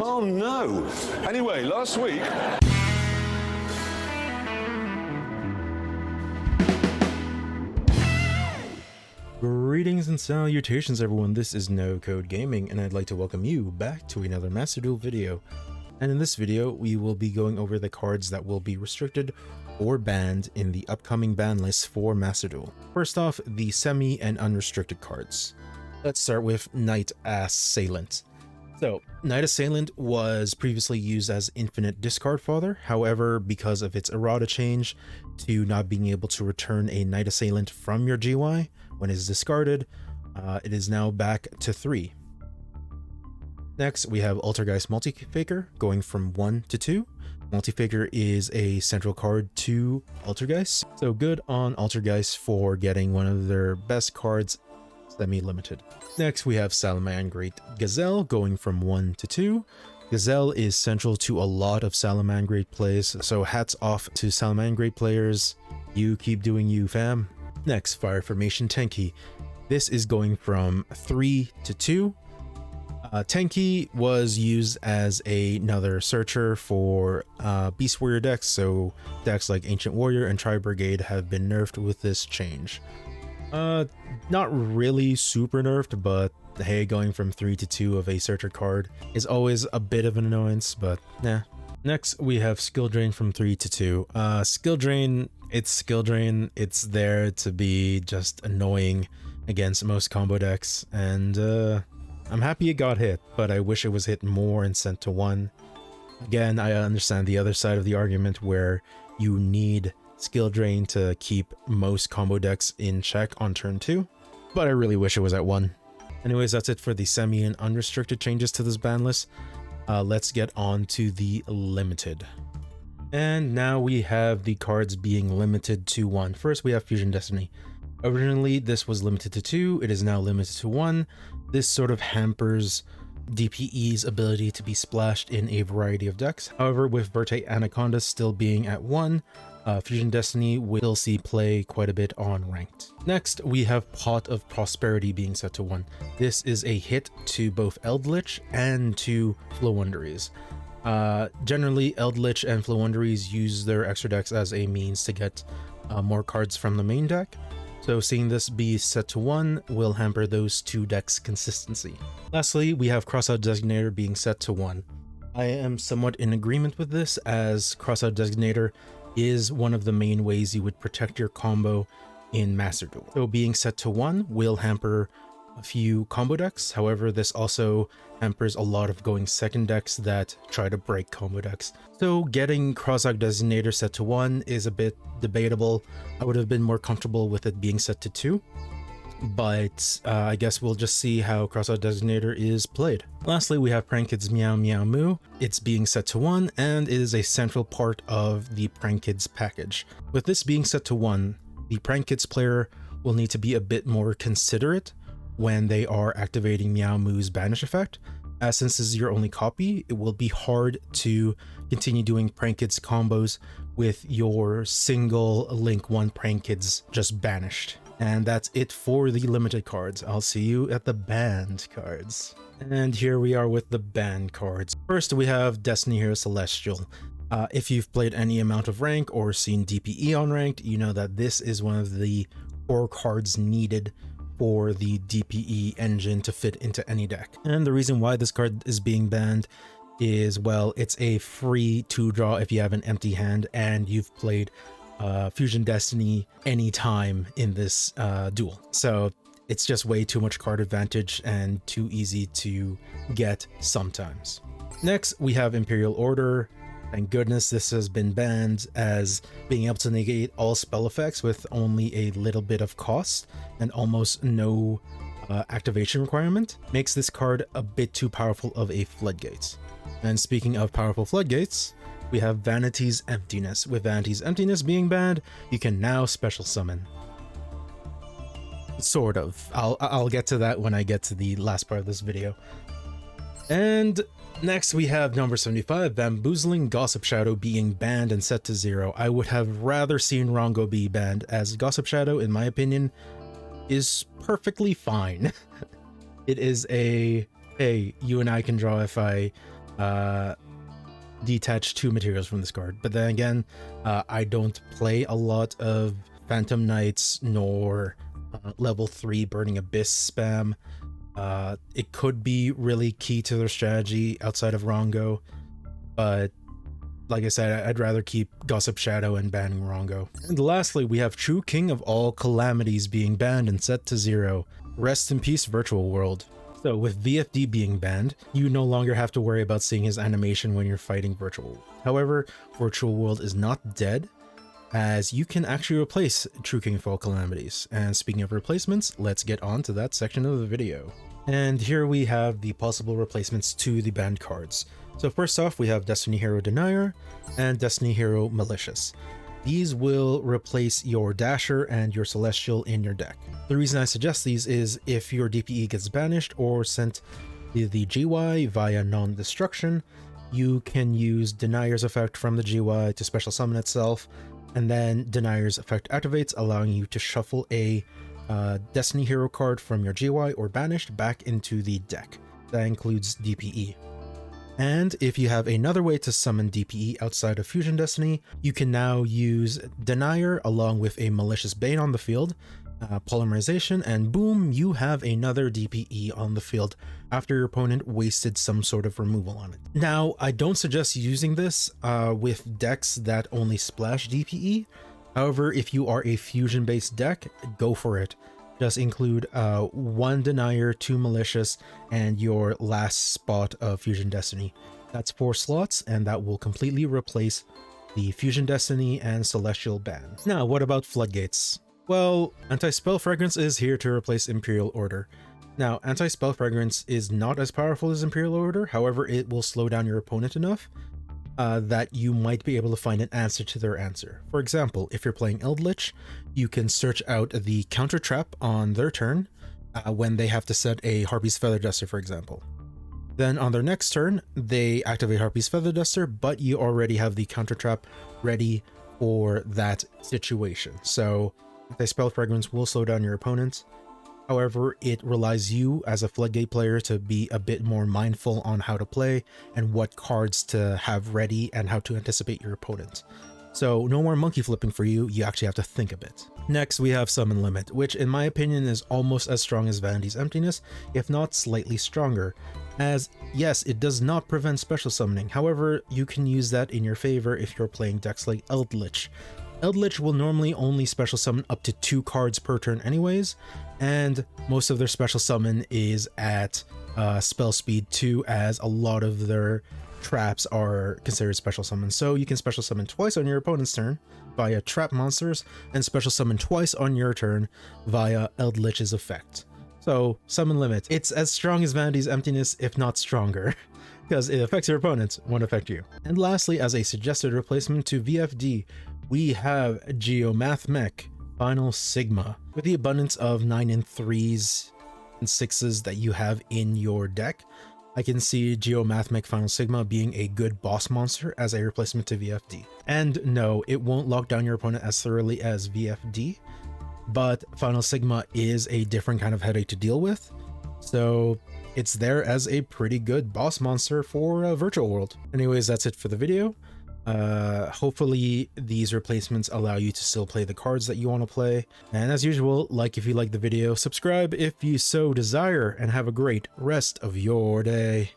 Oh no! Anyway, last week... Greetings and salutations everyone, this is No Code Gaming and I'd like to welcome you back to another Master Duel video. And in this video we will be going over the cards that will be restricted or banned in the upcoming ban list for Master Duel. First off, the semi and unrestricted cards. Let's start with Knight Assailant. So, Knight Assailant was previously used as Infinite Discard Fodder, however, because of its errata change to not being able to return a Knight Assailant from your GY when it is discarded, it is now back to 3. Next, we have Altergeist Multifaker going from 1 to 2. Multifaker is a central card to Altergeist, so good on Altergeist for getting one of their best cards semi-limited. Next, we have Salamangreat Gazelle going from 1 to 2. Gazelle is central to a lot of Salamangreat plays, so hats off to Salamangreat players. You keep doing you, fam. Next, Fire Formation Tenki. This is going from 3 to 2. Tenki was used as another searcher for Beast Warrior decks, so decks like Ancient Warrior and Tri-Brigade have been nerfed with this change. Not really super nerfed, but hey, going from 3 to 2 of a searcher card is always a bit of an annoyance, but nah. Next, we have Skill Drain from 3 to 2. Skill Drain, it's there to be just annoying against most combo decks, and I'm happy it got hit, but I wish it was hit more and sent to 1. Again, I understand the other side of the argument where you need Skill Drain to keep most combo decks in check on turn 2, but I really wish it was at 1. Anyways, that's it for the semi and unrestricted changes to this ban list. Let's get on to the limited. And now we have the cards being limited to 1. First, we have Fusion Destiny. Originally, this was limited to 2. It is now limited to 1. This sort of hampers DPE's ability to be splashed in a variety of decks. However, with Verte Anaconda still being at 1, Fusion Destiny will see play quite a bit on ranked. Next, we have Pot of Prosperity being set to 1. This is a hit to both Eldritch and to Flowunderies. Generally, Eldritch and Flowunderies use their extra decks as a means to get more cards from the main deck. So seeing this be set to 1 will hamper those two decks' consistency. Lastly, we have Crossout Designator being set to 1. I am somewhat in agreement with this, as Crossout Designator is one of the main ways you would protect your combo in Master Duel. So being set to 1 will hamper a few combo decks. However, this also hampers a lot of going second decks that try to break combo decks. So getting Crossout Designator set to 1 is a bit debatable. I would have been more comfortable with it being set to 2. But I guess we'll just see how Crossout Designator is played. Lastly, we have Prank Kids Meow Meow Moo. It's being set to 1 and it is a central part of the Prank Kids package. With this being set to 1, the Prank Kids player will need to be a bit more considerate when they are activating Meow Moo's banish effect, as since this is your only copy, it will be hard to continue doing Prank Kids combos with your single Link 1 Prank Kids just banished. And that's it for the limited cards. I'll see you at the banned cards. And here we are with the banned cards. First, we have Destiny Hero Celestial. If you've played any amount of rank or seen DPE on ranked, you know that this is one of the core cards needed for the DPE engine to fit into any deck. And the reason why this card is being banned is, well, it's a free 2-draw if you have an empty hand and you've played Fusion Destiny anytime in this duel. So it's just way too much card advantage and too easy to get sometimes. Next, we have Imperial Order. Thank goodness this has been banned, as being able to negate all spell effects with only a little bit of cost and almost no activation requirement makes this card a bit too powerful of a floodgate. And speaking of powerful floodgates, we have Vanity's Emptiness. With Vanity's Emptiness being banned, you can now special summon. Sort of. I'll get to that when I get to the last part of this video. And next we have number 75, Bamboozling Gossip Shadow being banned and set to 0. I would have rather seen Rongo be banned, as Gossip Shadow, in my opinion, is perfectly fine. It is a, hey, you and I can draw if I detach 2 materials from this card. But then again, I don't play a lot of Phantom Knights nor level 3 Burning Abyss spam. It could be really key to their strategy outside of Rongo, but like I said, I'd rather keep Gossip Shadow and banning Rongo. And lastly, we have True King of all calamities being banned and set to 0. Rest in peace, Virtual World. So with VFD being banned, you no longer have to worry about seeing his animation when you're fighting Virtual World. However, Virtual World is not dead, as you can actually replace True King of all calamities. And speaking of replacements, let's get on to that section of the video. And here we have the possible replacements to the banned cards. So first off, we have Destiny Hero Denier and Destiny Hero Malicious. These will replace your Dasher and your Celestial in your deck. The reason I suggest these is if your DPE gets banished or sent to the GY via non-destruction, you can use Denier's effect from the GY to special summon itself, and then Denier's effect activates, allowing you to shuffle a Destiny Hero card from your GY or banished back into the deck. That includes DPE. And if you have another way to summon DPE outside of Fusion Destiny, you can now use Denier along with a Malicious Bane on the field, Polymerization, and boom, you have another DPE on the field after your opponent wasted some sort of removal on it. Now, I don't suggest using this with decks that only splash DPE. However, if you are a Fusion-based deck, go for it. Just include 1 Denier, 2 Malicious, and your last spot of Fusion Destiny. That's 4 slots, and that will completely replace the Fusion Destiny and Celestial ban. Now, what about Floodgates? Well, Anti-Spell Fragrance is here to replace Imperial Order. Now, Anti-Spell Fragrance is not as powerful as Imperial Order, however, it will slow down your opponent enough that you might be able to find an answer to their answer. For example, if you're playing Eldritch, you can search out the counter trap on their turn when they have to set a Harpy's Feather Duster, for example. Then on their next turn, they activate Harpy's Feather Duster, but you already have the counter trap ready for that situation. So Anti-Spell Fragrance will slow down your opponent. However, it relies you as a Floodgate player to be a bit more mindful on how to play and what cards to have ready and how to anticipate your opponent. So no more monkey flipping for you, you actually have to think a bit. Next, we have Summon Limit, which in my opinion is almost as strong as Vanity's Emptiness, if not slightly stronger. As, yes, it does not prevent special summoning, however, you can use that in your favor if you're playing decks like Eldritch. Eldritch will normally only special summon up to 2 cards per turn anyways, and most of their special summon is at spell speed 2, as a lot of their traps are considered special summons. So you can special summon twice on your opponent's turn via trap monsters, and special summon twice on your turn via Eldritch's effect. So Summon Limit, it's as strong as Vanity's Emptiness, if not stronger, because it affects your opponent, won't affect you. And lastly, as a suggested replacement to VFD, we have Yugioh Mech Final Sigma. With the abundance of 9 and 3s and 6s that you have in your deck, I can see Yugioh Mech Final Sigma being a good boss monster as a replacement to VFD. And no, it won't lock down your opponent as thoroughly as VFD, but Final Sigma is a different kind of headache to deal with, so it's there as a pretty good boss monster for Virtual World. Anyways, that's it for the video. Hopefully these replacements allow you to still play the cards that you want to play, and as usual, like if you like the video, subscribe if you so desire, and have a great rest of your day.